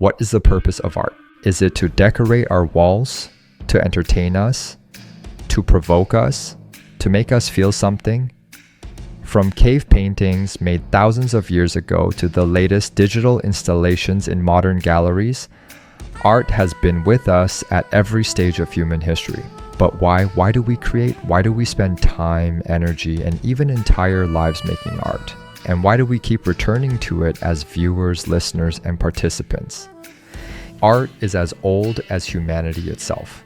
What is the purpose of art? Is it to decorate our walls, to entertain us, to provoke us, to make us feel something? From cave paintings made thousands of years ago to the latest digital installations in modern galleries, art has been with us at every stage of human history. But why? Why do we create? Why do we spend time, energy, and even entire lives making art? And why do we keep returning to it as viewers, listeners, and participants? Art is as old as humanity itself.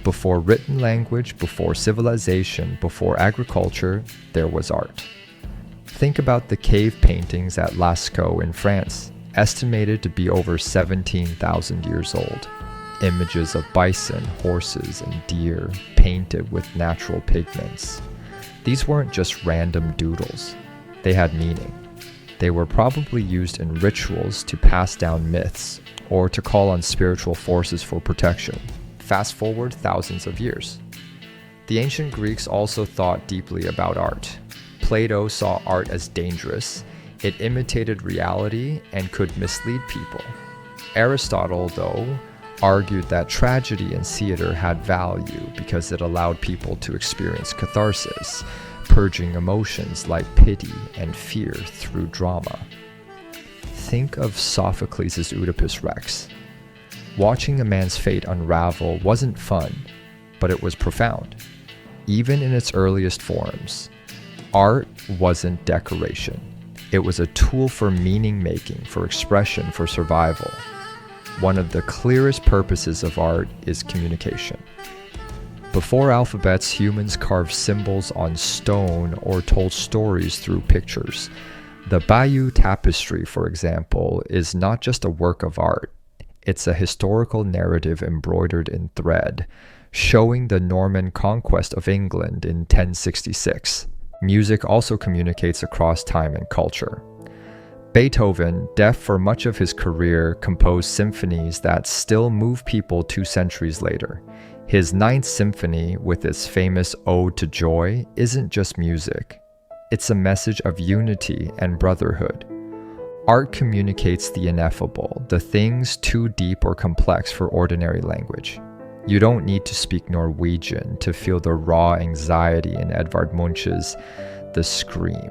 Before written language, before civilization, before agriculture, there was art. Think about the cave paintings at Lascaux in France, estimated to be over 17,000 years old. Images of bison, horses, and deer painted with natural pigments. These weren't just random doodles. They had meaning. They were probably used in rituals to pass down myths or to call on spiritual forces for protection. Fast forward thousands of years. The ancient Greeks also thought deeply about art. Plato saw art as dangerous. It imitated reality and could mislead people. Aristotle, though, argued that tragedy in theater had value because it allowed people to experience catharsis, purging emotions like pity and fear through drama. Think of Sophocles' Oedipus Rex. Watching a man's fate unravel wasn't fun, but it was profound. Even in its earliest forms, art wasn't decoration. It was a tool for meaning making, for expression, for survival. One of the clearest purposes of art is communication. Before alphabets, humans carved symbols on stone or told stories through pictures. The Bayeux Tapestry, for example, is not just a work of art. It's a historical narrative embroidered in thread, showing the Norman conquest of England in 1066. Music also communicates across time and culture. Beethoven, deaf for much of his career, composed symphonies that still move people 2 centuries later. His Ninth Symphony, with its famous Ode to Joy, isn't just music. It's a message of unity and brotherhood. Art communicates the ineffable, the things too deep or complex for ordinary language. You don't need to speak Norwegian to feel the raw anxiety in Edvard Munch's The Scream.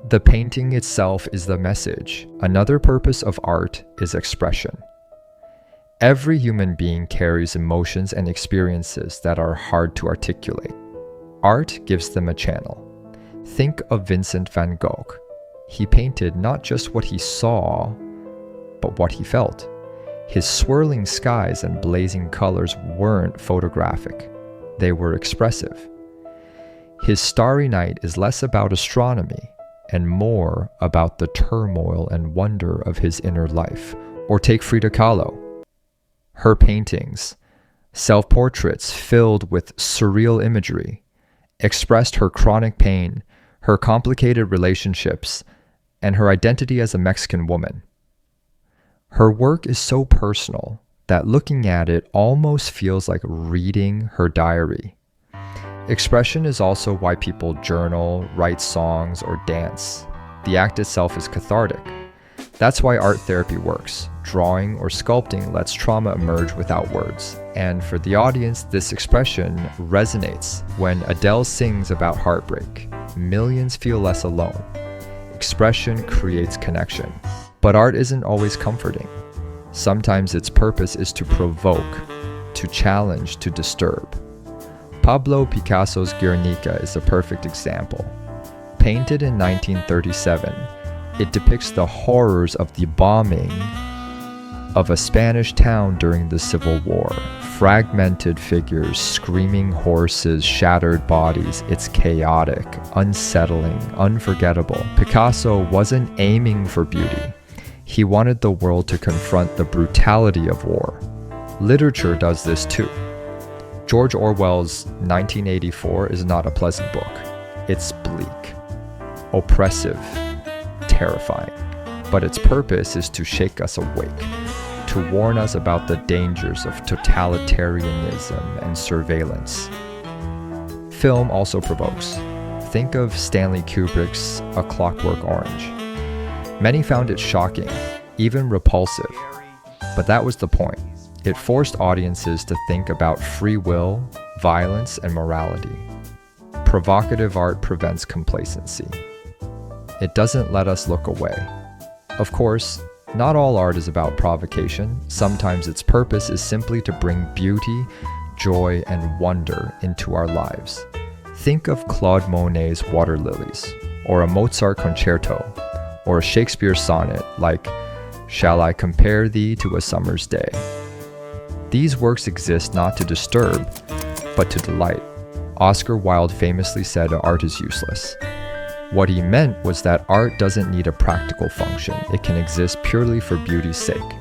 The painting itself is the message. Another purpose of art is expression. Every human being carries emotions and experiences that are hard to articulate. Art gives them a channel. Think of Vincent van Gogh. He painted not just what he saw, but what he felt. His swirling skies and blazing colors weren't photographic. They were expressive. His Starry Night is less about astronomy and more about the turmoil and wonder of his inner life. Or take Frida Kahlo. Her paintings, self-portraits filled with surreal imagery, expressed her chronic pain, her complicated relationships, and her identity as a Mexican woman. Her work is so personal that looking at it almost feels like reading her diary. Expression is also why people journal, write songs, or dance. The act itself is cathartic. That's why art therapy works. Drawing or sculpting lets trauma emerge without words. And for the audience, this expression resonates. When Adele sings about heartbreak, millions feel less alone. Expression creates connection. But art isn't always comforting. Sometimes its purpose is to provoke, to challenge, to disturb. Pablo Picasso's Guernica is a perfect example. Painted in 1937, it depicts the horrors of the bombing of a Spanish town during the Civil War. Fragmented figures, screaming horses, shattered bodies. It's chaotic, unsettling, unforgettable. Picasso wasn't aiming for beauty. He wanted the world to confront the brutality of war. Literature does this too. George Orwell's 1984 is not a pleasant book. It's bleak, oppressive, terrifying. But its purpose is to shake us awake, to warn us about the dangers of totalitarianism and surveillance. Film also provokes. Think of Stanley Kubrick's A Clockwork Orange. Many found it shocking, even repulsive. But that was the point. It forced audiences to think about free will, violence, and morality. Provocative art prevents complacency. It doesn't let us look away. Of course, not all art is about provocation. Sometimes its purpose is simply to bring beauty, joy, and wonder into our lives. Think of Claude Monet's Water Lilies, or a Mozart concerto, or a Shakespeare sonnet like "Shall I compare thee to a summer's day?" These works exist not to disturb, but to delight. Oscar Wilde famously said art is useless. What he meant was that art doesn't need a practical function. It can exist purely for beauty's sake.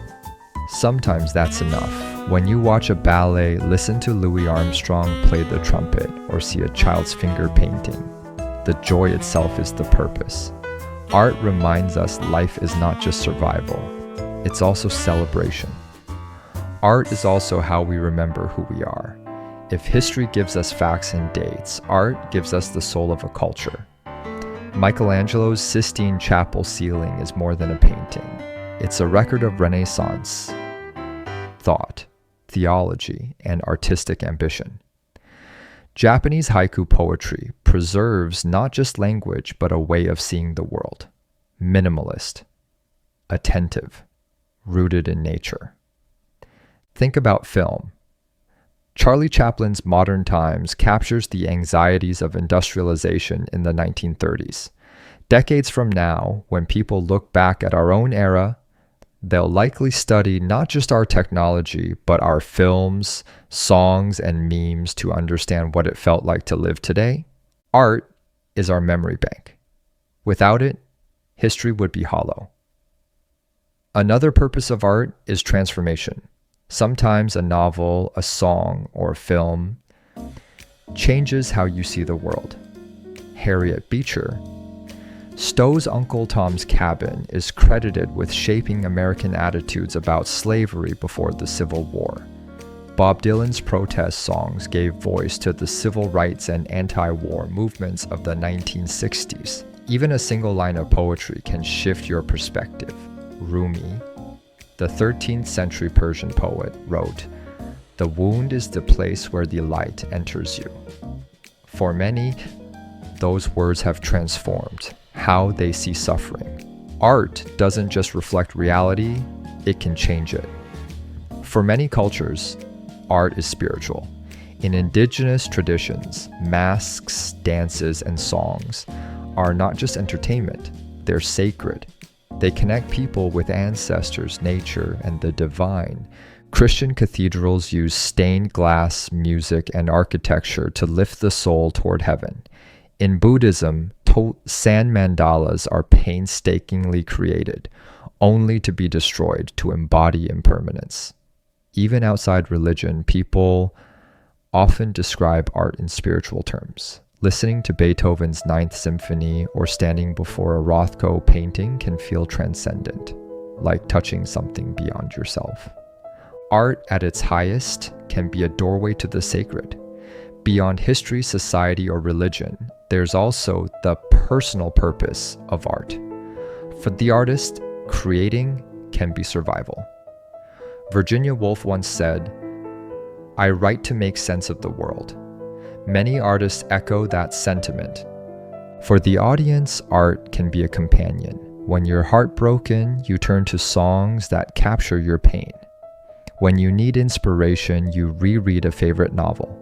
Sometimes that's enough. When you watch a ballet, listen to Louis Armstrong play the trumpet, or see a child's finger painting, the joy itself is the purpose. Art reminds us life is not just survival, it's also celebration. Art is also how we remember who we are. If history gives us facts and dates, art gives us the soul of a culture. Michelangelo's Sistine Chapel ceiling is more than a painting. It's a record of Renaissance thought, theology, and artistic ambition. Japanese haiku poetry preserves not just language, but a way of seeing the world. Minimalist, attentive, rooted in nature. Think about film. Charlie Chaplin's Modern Times captures the anxieties of industrialization in the 1930s. Decades from now, when people look back at our own era, they'll likely study not just our technology, but our films, songs, and memes to understand what it felt like to live today. Art is our memory bank. Without it, history would be hollow. Another purpose of art is transformation. Sometimes a novel, a song, or a film changes how you see the world. Harriet Beecher. Stowe's Uncle Tom's Cabin is credited with shaping American attitudes about slavery before the Civil War. Bob Dylan's protest songs gave voice to the civil rights and anti-war movements of the 1960s. Even a single line of poetry can shift your perspective. Rumi, the 13th century Persian poet, wrote, "The wound is the place where the light enters you." For many, those words have transformed how they see suffering. Art doesn't just reflect reality, it can change it. For many cultures, art is spiritual. In indigenous traditions, masks, dances, and songs are not just entertainment, they're sacred. They connect people with ancestors, nature, and the divine. Christian cathedrals use stained glass, music, and architecture to lift the soul toward heaven. In Buddhism, sand mandalas are painstakingly created, only to be destroyed to embody impermanence. Even outside religion, people often describe art in spiritual terms. Listening to Beethoven's Ninth Symphony or standing before a Rothko painting can feel transcendent, like touching something beyond yourself. Art at its highest can be a doorway to the sacred. Beyond history, society, or religion, there's also the personal purpose of art. For the artist, creating can be survival. Virginia Woolf once said, "I write to make sense of the world." Many artists echo that sentiment. For the audience, art can be a companion. When you're heartbroken, you turn to songs that capture your pain. When you need inspiration, you reread a favorite novel.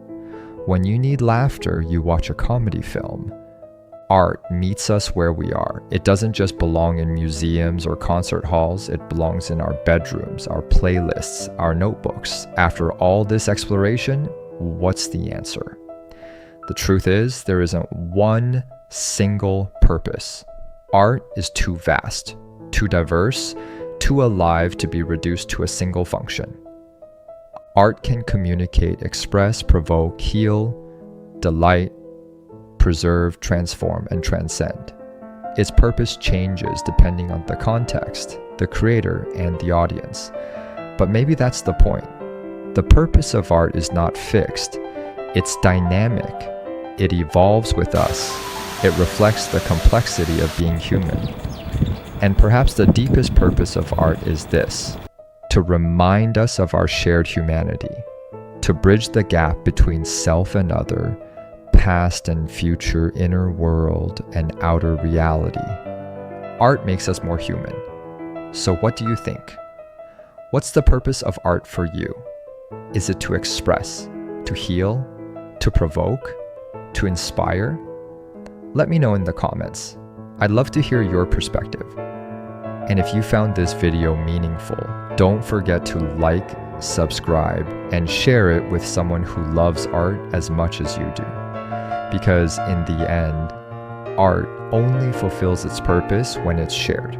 When you need laughter, you watch a comedy film. Art meets us where we are. It doesn't just belong in museums or concert halls, it belongs in our bedrooms, our playlists, our notebooks. After all this exploration, what's the answer? The truth is, there isn't one single purpose. Art is too vast, too diverse, too alive to be reduced to a single function. Art can communicate, express, provoke, heal, delight, preserve, transform, and transcend. Its purpose changes depending on the context, the creator, and the audience. But maybe that's the point. The purpose of art is not fixed. It's dynamic. It evolves with us. It reflects the complexity of being human. And perhaps the deepest purpose of art is this: to remind us of our shared humanity, to bridge the gap between self and other, past and future, inner world and outer reality. Art makes us more human. So what do you think? What's the purpose of art for you? Is it to express, to heal, to provoke, to inspire? Let me know in the comments. I'd love to hear your perspective. And if you found this video meaningful, don't forget to like, subscribe, and share it with someone who loves art as much as you do. Because in the end, art only fulfills its purpose when it's shared.